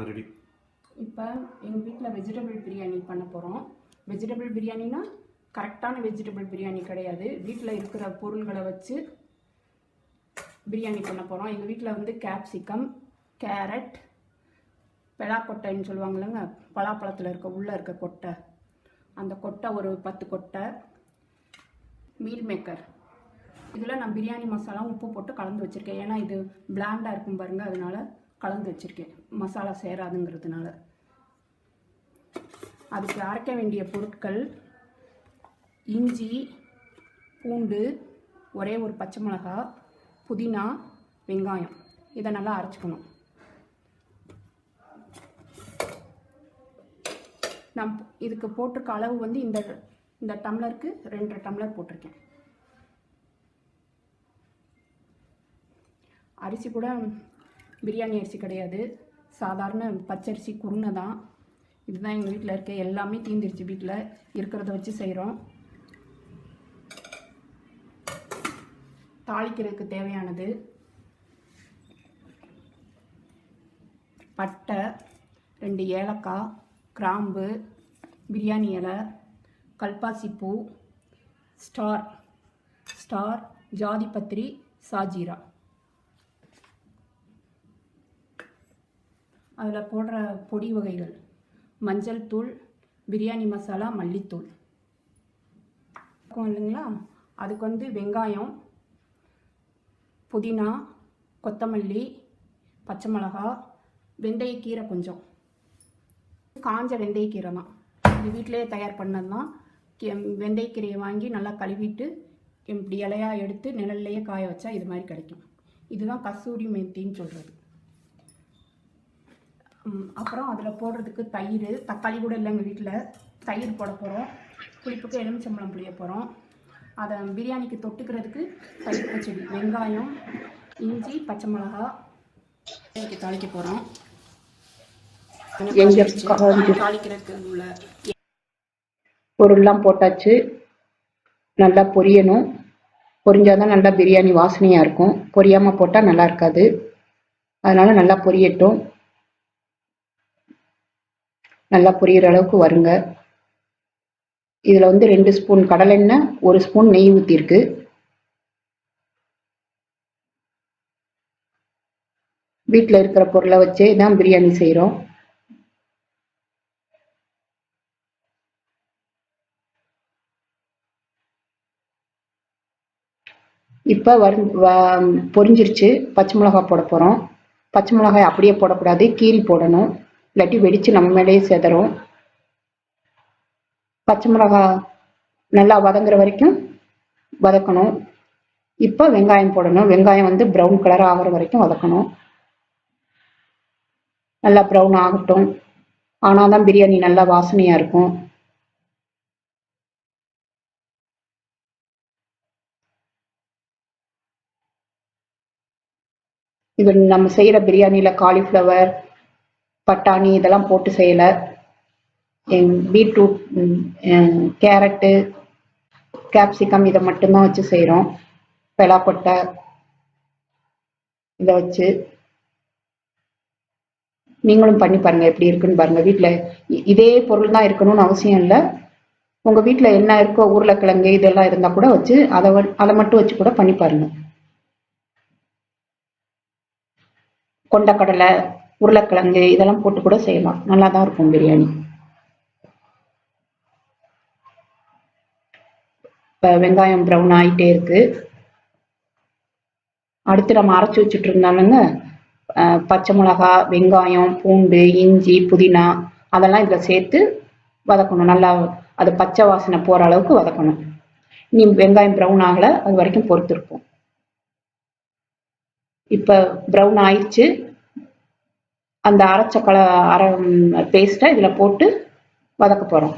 Ready. இப்போ எங்கள் வீட்டில் வெஜிடபிள் பிரியாணி பண்ண போகிறோம். வெஜிடபிள் பிரியாணினா கரெக்டான வெஜிடபிள் பிரியாணி கிடையாது. வீட்டில் இருக்கிற பொருள்களை வச்சு பிரியாணி பண்ண போகிறோம். எங்கள் வீட்டில் வந்து கேப்சிகம், கேரட், பெலாக்கொட்டைன்னு சொல்லுவாங்கள்லங்க, பலாப்பழத்தில் உள்ளே இருக்க கொட்டை, அந்த கொட்டை ஒரு 10 கொட்டை, மீல் மேக்கர், இதில் நான் பிரியாணி மசாலா உப்பு போட்டு கலந்து வச்சுருக்கேன். ஏன்னா இது பிளாண்டாக இருக்கும் பாருங்கள், அதனால கலந்து வச்சுருக்கேன், மசாலா சேராதுங்கிறதுனால. அதுக்கு அரைக்க வேண்டிய பொருட்கள் இஞ்சி, பூண்டு, ஒரே ஒரு பச்சை மிளகா, புதினா, வெங்காயம். இதை நல்லா அரைச்சிக்கணும். நான் இதுக்கு போட்டிருக்க அளவு வந்து இந்த டம்ளருக்கு 2.5 டம்ளர் போட்டிருக்கேன். அரிசி கூட பிரியாணி அரிசி கிடையாது, சாதாரண பச்சரிசி குருணை தான். இதுதான் எங்கள் வீட்டில் இருக்க. எல்லாமே தீந்துருச்சு, வீட்டில் இருக்கிறத வச்சு செய்கிறோம். தாளிக்கிறதுக்கு தேவையானது பட்டை, 2 ஏலக்காய், கிராம்பு, பிரியாணி இலை, கல்பாசிப்பூ, ஸ்டார், ஜாதிபத்திரி, சாஜீரா. அதில் போடுற பொடி வகைகள் மஞ்சள் தூள், பிரியாணி மசாலா, மல்லித்தூள் இல்லைங்களா. அதுக்கு வந்து வெங்காயம், புதினா, கொத்தமல்லி, பச்சை மிளகா, வெந்தயக்கீரை, கொஞ்சம் காஞ்ச வெந்தயக்கீரை தான். இது வீட்டிலே தயார் பண்ணது தான். வெந்தயக்கீரையை வாங்கி நல்லா கழுவிட்டு இப்படி இலையாக எடுத்து நிழல்லையே காய வச்சா இது மாதிரி கிடைக்கும். இதுதான் கசூரி மேத்தின்னு சொல்கிறது. அப்புறம் அதில் போடுறதுக்கு தயிர், தக்காளி கூட இல்லை எங்கள் வீட்டில். தயிர் போட போகிறோம். புளிப்புக்கு எலுமிச்சம்பழம் புளிய போகிறோம். அதை பிரியாணிக்கு தொட்டுக்கிறதுக்கு தயிர் பச்சடி, வெங்காயம், இஞ்சி, பச்சை மிளகா தாளிக்க போகிறோம். தாளிக்கிறதுக்கு உள்ள பொருள்லாம் போட்டாச்சு. நல்லா பொரியணும். பொரிஞ்சாதான் நல்லா பிரியாணி வாசனையாக இருக்கும். பொரியாமல் போட்டால் நல்லா இருக்காது. அதனால் நல்லா பொரியட்டும். நல்லா பொரியிற அளவுக்கு வருங்க. இதில் வந்து 2 ஸ்பூன் கடலெண்ணெய், 1 ஸ்பூன் நெய் ஊற்றிருக்கு. வீட்டில் இருக்கிற பொருளை வச்சே தான் பிரியாணி செய்கிறோம். இப்போ பொரிஞ்சிருச்சு. பச்சை மிளகாய் போட போகிறோம். பச்சை மிளகாய் அப்படியே போடக்கூடாது, கீரி போடணும், இல்லாட்டி வெடித்து நம்ம மேலேயே செதறும். பச்சை மிளகாய் நல்லா வதங்குற வரைக்கும் வதக்கணும். இப்போ வெங்காயம் போடணும். வெங்காயம் வந்து ப்ரௌன் கலர் ஆகிற வரைக்கும் வதக்கணும். நல்லா ப்ரௌன் ஆகட்டும். ஆனால் தான் பிரியாணி நல்லா வாசனையாக இருக்கும். இது நம்ம செய்கிற பிரியாணியில் காலிஃப்ளவர், பட்டாணி இதெல்லாம் போட்டு செய்யலை. பீட்ரூட், கேரட்டு, கேப்சிகம் இதை மட்டும்தான் வச்சு செய்கிறோம். பெலாக்கொட்டை இதை வச்சு நீங்களும் பண்ணி பாருங்கள், எப்படி இருக்குன்னு பாருங்கள். வீட்டில் இதே பொருள் தான் இருக்கணும்னு அவசியம் இல்லை. உங்கள் வீட்டில் என்ன இருக்கோ, உருளைக்கிழங்கு இதெல்லாம் இருந்தால் கூட வச்சு அதை மட்டும் வச்சு கூட பண்ணி பாருங்கள். கொண்டக்கடலை, உருளைக்கிழங்கு இதெல்லாம் போட்டு கூட செய்யலாம். நல்லா தான் இருக்கும் பிரியாணி. இப்போ வெங்காயம் ப்ரௌன் ஆகிட்டே இருக்கு. அடுத்து நம்ம அரைச்சி வச்சுட்டு இருந்தாலுங்க பச்சை மிளகா, வெங்காயம், பூண்டு, இஞ்சி, புதினா அதெல்லாம் இதில் சேர்த்து வதக்கணும். நல்லா அது பச்சை வாசனை போகிற அளவுக்கு வதக்கணும். நீ வெங்காயம் ப்ரௌன் ஆகலை, அது வரைக்கும் பொறுத்திருப்போம். இப்போ ப்ரௌன் ஆயிடுச்சு. அந்த அரை பேஸ்ட்டை இதில் போட்டு வதக்க போகிறோம்.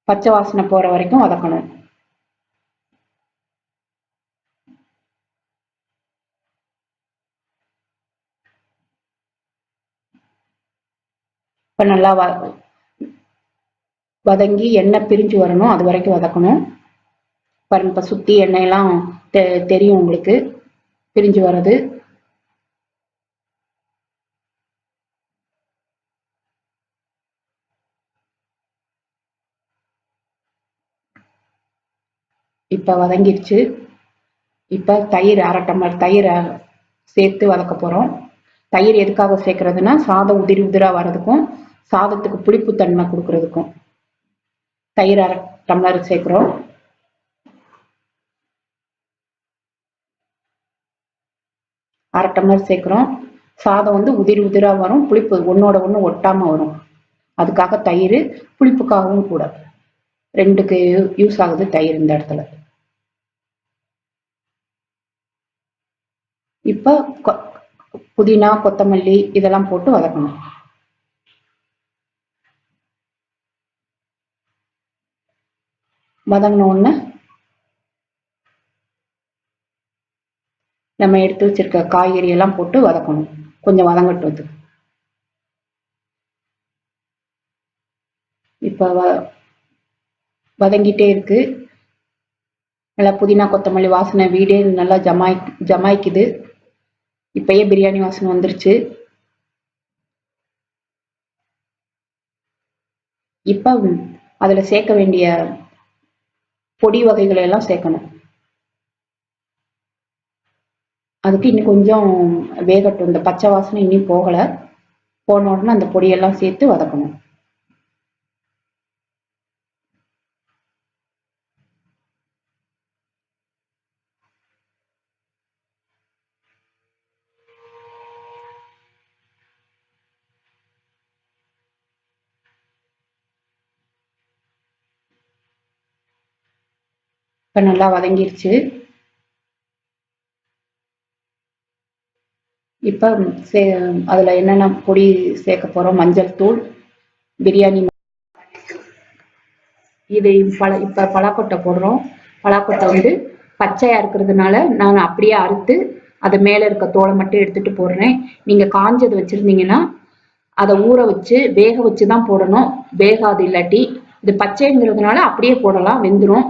பச்சை வாசனை போகிற வரைக்கும் வதக்கணும். இப்போ நல்லா வதங்கி எண்ணெய் பிரிஞ்சு வரணும், அது வரைக்கும் வதக்கணும். பாருங்க, இப்போ சுற்றி எண்ணெயெல்லாம் தெரியும் உங்களுக்கு. பிரிஞ்சு வர்றது. இப்ப வதங்கிருச்சு. இப்ப தயிர் 1/2 டம்ளர் தயிரை சேர்த்து வதக்க போறோம். தயிர் எதுக்காக சேர்க்கறதுன்னா சாதம் உதிரி உதிரா வர்றதுக்கும் சாதத்துக்கு புளிப்பு தன்மை கொடுக்கறதுக்கும் தயிர் 1/2 டம்ளர் சேர்க்கிறோம். அரை டம்ளர் சேர்க்கிறோம். சாதம் வந்து உதிரி உதிரா வரும், புளிப்பு ஒன்னோட ஒண்ணு ஒட்டாம வரும். அதுக்காக தயிர், புளிப்புக்காகவும் கூட. ரெண்டுக்கு யூஸ் ஆகுது தயிர் இந்த இடத்துல. இப்ப புதினா கொத்தமல்லி இதெல்லாம் போட்டு வதக்கணும். வதங்கின உடனே நம்ம எடுத்து வச்சிருக்க காய்கறி எல்லாம் போட்டு வதக்கணும். கொஞ்சம் வதங்கட்டும். இப்ப வதங்கிட்டே இருக்கு. நல்லா புதினா கொத்தமல்லி வாசனை வீடே நல்லா ஜமாய்க்குது. இப்பயே பிரியாணி வாசனை வந்துருச்சு. இப்ப அதுல சேர்க்க வேண்டிய பொடி வகைகளை எல்லாம் சேர்க்கணும். அதுக்கு இன்னும் கொஞ்சம் வேகட்டும். இந்த பச்சை வாசனை இன்னும் போகல. போன உடனே அந்த பொடியெல்லாம் சேர்த்து வதக்கணும். இப்ப நல்லா வதங்கிருச்சு. இப்ப அதுல என்னென்ன பொடி சேர்க்க போறோம்? மஞ்சள் தூள், பிரியாணி, இது இப்ப பலாக்கொட்டை போடுறோம். பலாக்கொட்டை வந்து பச்சையா இருக்கிறதுனால நான் அப்படியே அறுத்து அதை மேல இருக்க தோலை மட்டும் எடுத்துட்டு போடுறேன். நீங்க காஞ்சது வச்சிருந்தீங்கன்னா அதை ஊற வச்சு வேக வச்சுதான் போடணும். வேகாது இல்லாட்டி. இது பச்சைங்கிறதுனால அப்படியே போடலாம், வெந்துடும்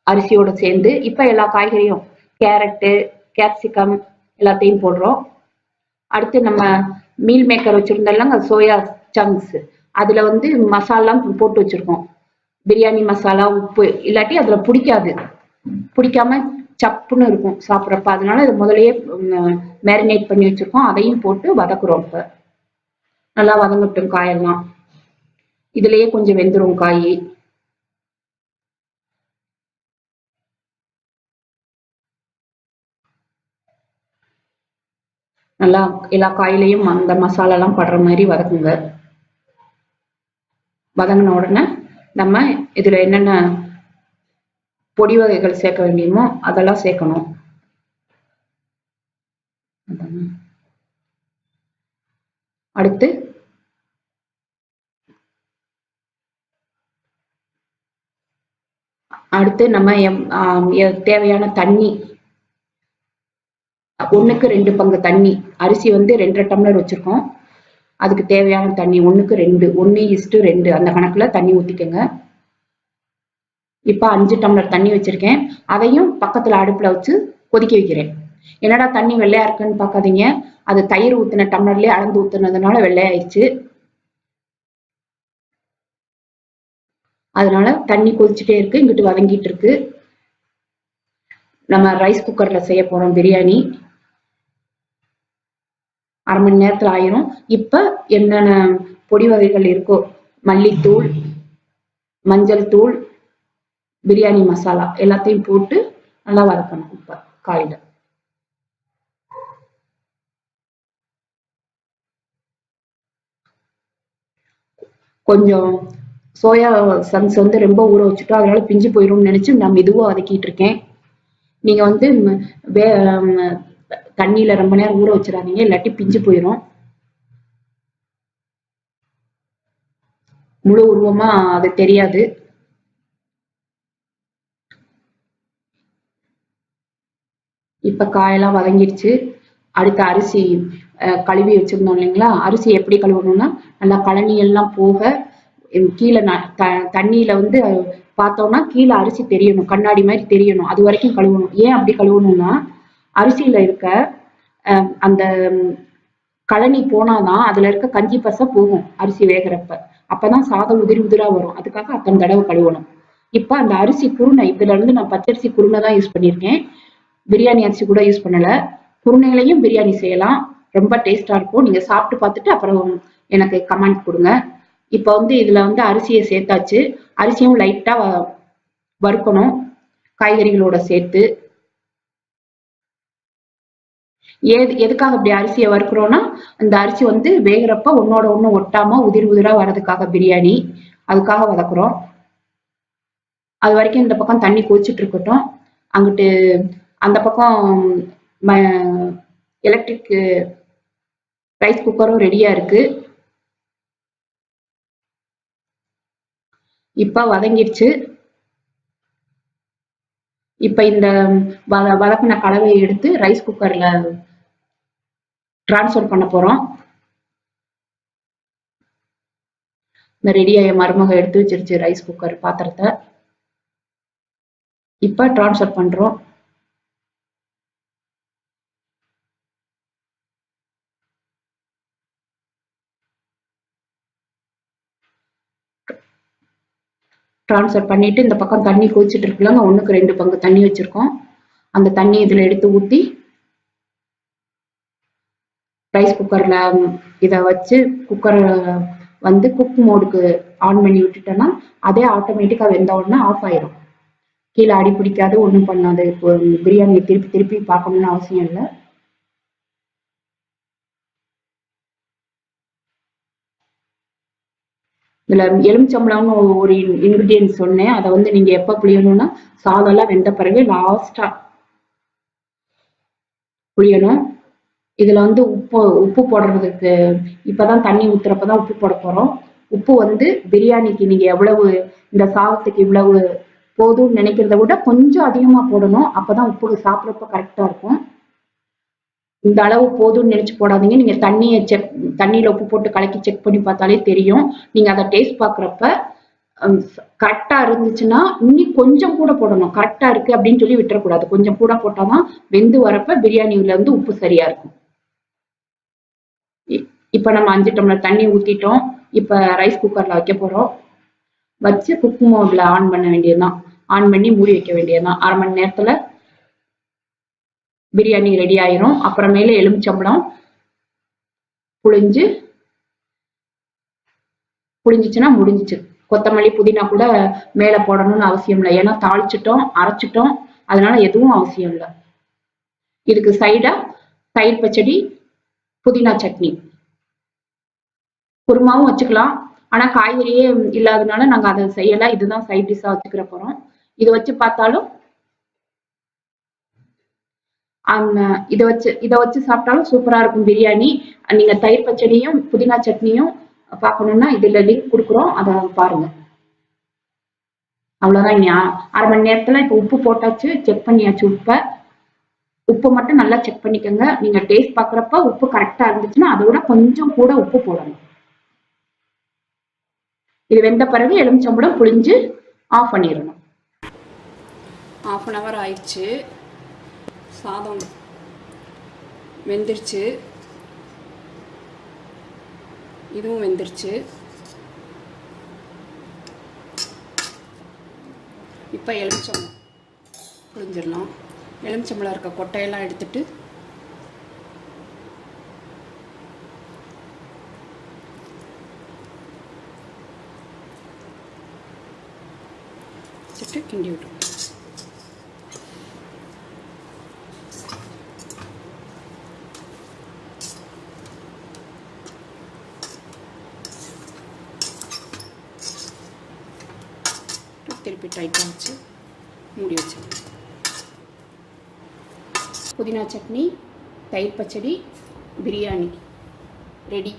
அரிசியோட சேர்ந்து. இப்ப எல்லா காய்கறியும் கேரட்டு, கேப்சிகம் எல்லாத்தையும் போடுறோம். அடுத்து நம்ம மீல் மேக்கர் வச்சிருந்தோம்லங்க, சோயா சங்க்ஸ், அதுல வந்து மசாலா போட்டு வச்சிருக்கோம். பிரியாணி மசாலா, உப்பு இல்லாட்டி அதுல பிடிக்காம சப்புன்னு இருக்கும் சாப்பிட்றப்ப. அதனால இதை முதலையே மேரினேட் பண்ணி வச்சிருக்கோம். அதையும் போட்டு வதக்குறோம். இப்ப நல்லா வதங்கட்டும் காயெல்லாம். இதுலயே கொஞ்சம் வெந்துடும் காய். நல்லா எல்லா காயிலையும் அந்த மசாலா எல்லாம் படுற மாதிரி வதக்குங்க. வதங்கின உடனே நம்ம இதுல என்னென்ன பொடி வகைகள் சேர்க்க வேண்டியமோ அதெல்லாம் சேர்க்கணும். அடுத்து நம்ம தேவையான தண்ணி, 1க்கு 2 பங்கு தண்ணி. அரிசி வந்து 2.5 டம்ளர் வச்சிருக்கோம். அதுக்கு தேவையான தண்ணி 1க்கு 2, 1:2 அந்த கணக்குல தண்ணி ஊத்திக்கங்க. இப்ப 5 டம்ளர் தண்ணி வச்சிருக்கேன். அதையும் பக்கத்துல அடுப்புல வச்சு கொதிக்க வைக்கிறேன். என்னடா தண்ணி வெள்ளையா இருக்குன்னு பாக்காதீங்க, அது தயிர் ஊத்தின டம்ளர்லயே அளந்து ஊத்துனதுனால வெள்ளையாயிருச்சு. அதனால தண்ணி கொதிச்சுட்டே இருக்கு, இங்கிட்டு வதங்கிட்டு இருக்கு. நம்ம ரைஸ் குக்கர்ல செய்ய போறோம் பிரியாணி. 1/2 மணி நேரத்துல ஆயிரும். இப்ப என்னென்ன பொடி வகைகள் இருக்கோ, மல்லித்தூள், மஞ்சள் தூள், பிரியாணி மசாலா எல்லாத்தையும் போட்டு நல்லா வதக்கணும். இப்ப காயில கொஞ்சம் சோயா சங்க்ஸ் வந்து ரொம்ப ஊற வச்சுட்டோம், அதனால பிஞ்சு போயிடும்னு நினைச்சு நான் மெதுவா வதக்கிட்டு இருக்கேன். நீங்க வந்து தண்ணியில ரொம்ப நேரம் ஊற வச்சிடாதீங்க, இல்லாட்டி பிஞ்சு போயிடும். முழு உருவமா அது தெரியாது. இப்ப காயெல்லாம் வதங்கிடுச்சு. அடுத்த அரிசி கழுவி வச்சிருந்தோம் இல்லைங்களா, அரிசி எப்படி கழுவணும்னா நல்லா கழனி எல்லாம் போக கீழே தண்ணியில வந்து பார்த்தோம்னா கீழே அரிசி தெரியணும், கண்ணாடி மாதிரி தெரியணும். அது வரைக்கும் கழுவணும். ஏன் அப்படி கழுவணும்னா அரிசியில் இருக்க அந்த கழனி போனாதான் அதில் இருக்க கஞ்சி பசை போகும் அரிசி வேகிறப்ப. அப்பதான் சாதம் உதிரி உதிரா வரும். அதுக்காக அத்தனை தடவை கழுவணும். இப்போ அந்த அரிசி குருணை, இதுல இருந்து நான் பச்சரிசி குருணை தான் யூஸ் பண்ணியிருக்கேன். பிரியாணி அரிசி கூட யூஸ் பண்ணல. குருணையிலையும் பிரியாணி செய்யலாம், ரொம்ப டேஸ்டா இருக்கும். நீங்க சாப்பிட்டு பார்த்துட்டு அப்புறம் எனக்கு கமெண்ட் கொடுங்க. இப்போ இதுல அரிசியை சேர்த்தாச்சு. அரிசியும் லைட்டா வறுக்கணும் காய்கறிகளோட சேர்த்து. எதுக்காக இப்படி அரிசியை வறுக்கிறோம்னா, இந்த அரிசி வேகிறப்ப ஒன்னோட ஒண்ணு ஒட்டாம உதிர் உதிரா வர்றதுக்காக பிரியாணி, அதுக்காக வதக்குறோம். அது வரைக்கும் இந்த பக்கம் தண்ணி கொதிச்சுட்டு இருக்கட்டும். அங்கிட்டு அந்த பக்கம் எலக்ட்ரிக் ரைஸ் குக்கரும் ரெடியா இருக்கு. இப்ப வதங்கிடுச்சு. இப்ப இந்த வதக்கின கலவையை எடுத்து ரைஸ் குக்கர்ல டிரான்ஸ்ஃபர் பண்ண போறோம். இந்த ரெடியாய மருமக எடுத்து வச்சிருச்சு ரைஸ் குக்கர் பாத்திரத்தை. இப்ப டிரான்ஸ்ஃபர் பண்றோம். டிரான்ஸ்ஃபர் பண்ணிட்டு இந்த பக்கம் தண்ணி கொதிச்சுட்டு இருக்குல்ல, 1க்கு 2 பங்கு தண்ணி வச்சிருக்கோம். அந்த தண்ணி இதுல எடுத்து ஊத்தி ரைஸ் குக்கர்ல இதை வச்சு குக்கர் குக் மோடுக்கு ஆன் பண்ணி விட்டுட்டோம்னா அதே ஆட்டோமேட்டிக்கா வெந்த உடனே ஆஃப் ஆயிரும். கீழே அடி பிடிக்காது, ஒன்றும் பண்ணாது. இப்போ பிரியாணியை திருப்பி திருப்பி பார்க்கணும்னு அவசியம் இல்லை. இதுல எலுமிச்சம்பழம்னு ஒரு இன்கிரீடியன்ட் சொன்னேன். அதை நீங்க எப்ப புளியணும்னா சாதம் எல்லாம் வெந்த பிறகு லாஸ்டா புளியணும். இதுல உப்பு போடுறதுக்கு இப்பதான் தண்ணி ஊத்துறப்பதான் உப்பு போட போறோம். உப்பு பிரியாணிக்கு நீங்க எவ்வளவு, இந்த சாதத்துக்கு இவ்வளவு போதும்னு நினைக்கிறத விட கொஞ்சம் அதிகமா போடணும். அப்பதான் உப்பு சாப்பிட்றப்ப கரெக்டா இருக்கும். இந்த அளவு போதும்னு நினைச்சு போடாதீங்க. நீங்க தண்ணியில உப்பு போட்டு கலக்கி செக் பண்ணி பார்த்தாலே தெரியும். நீங்க அதை டேஸ்ட் பாக்குறப்ப கரெக்டா இருந்துச்சுன்னா இன்னும் கொஞ்சம் கூட போடணும். கரெக்டா இருக்கு அப்படின்னு சொல்லி விட்டுறக்கூடாது. கொஞ்சம் கூட போட்டாதான் வெந்து வரப்ப பிரியாணியில உப்பு சரியா இருக்கும். இப்ப நம்ம 5 டம்ளர் தண்ணி ஊத்திட்டோம். இப்ப ரைஸ் குக்கர்ல வைக்க போறோம். வச்சு குக் மோட்ல ஆன் பண்ண வேண்டியதுதான். ஆன் பண்ணி மூடி வைக்க வேண்டியதுதான். 1/2 மணி நேரத்துல பிரியாணி ரெடி ஆயிரும். அப்புறமேல எலுமிச்சம்பழம் புளிஞ்சிச்சுன்னா முடிஞ்சிச்சு. கொத்தமல்லி புதினா கூட மேல போடணும்னு அவசியம் இல்லை. ஏன்னா தாளிச்சிட்டோம், அரைச்சிட்டோம், அதனால எதுவும் அவசியம் இல்லை. இதுக்கு சைடா தயிர் பச்சடி, புதினா சட்னி, குருமாவும் வச்சுக்கலாம். ஆனா காய்கறியே இல்லாதனால நாங்க அதை செய்யல. இதுதான் சைட் டிஷ்ஷா வச்சுக்கிற போறோம். இது வச்சு பார்த்தாலும் இதை வச்சு சாப்பிட்டாலும் சூப்பரா இருக்கும் பிரியாணி. நீங்க தயிர் பச்சடியும் புதினா சட்னியும் பார்க்கணும்னா இதுல லிங்க் கொடுக்குறோம், அதை பாருங்க. அவ்வளவுதான். இனி 1/2 மணி நேரத்துல இப்ப உப்பு போட்டாச்சு, செக் பண்ணியாச்சு. உப்பு மட்டும் நல்லா செக் பண்ணிக்கோங்க. நீங்க டேஸ்ட் பாக்குறப்ப உப்பு கரெக்டா இருந்துச்சுன்னா அதோட கொஞ்சம் கூட உப்பு போடணும். இது வெந்த பிறகு எலுமிச்சம்பழம் புளிஞ்சு ஆஃப் பண்ணிடணும். 1/2 அன் ஹவர் ஆயிடுச்சு. சாதம் வெந்துருச்சு, இதுவும் வெந்துருச்சு. இப்போ எலுமிச்சம்பழம் புளிஞ்சிடலாம். எலுமிச்சம்பழம் இருக்க கொட்டையெல்லாம் எடுத்துட்டு கிண்டி விட்டுருவோம். திருப்பி டைட்டாக வச்சு மூடி வச்சு. புதினா சட்னி, தயிர் பச்சடி, பிரியாணி ரெடி.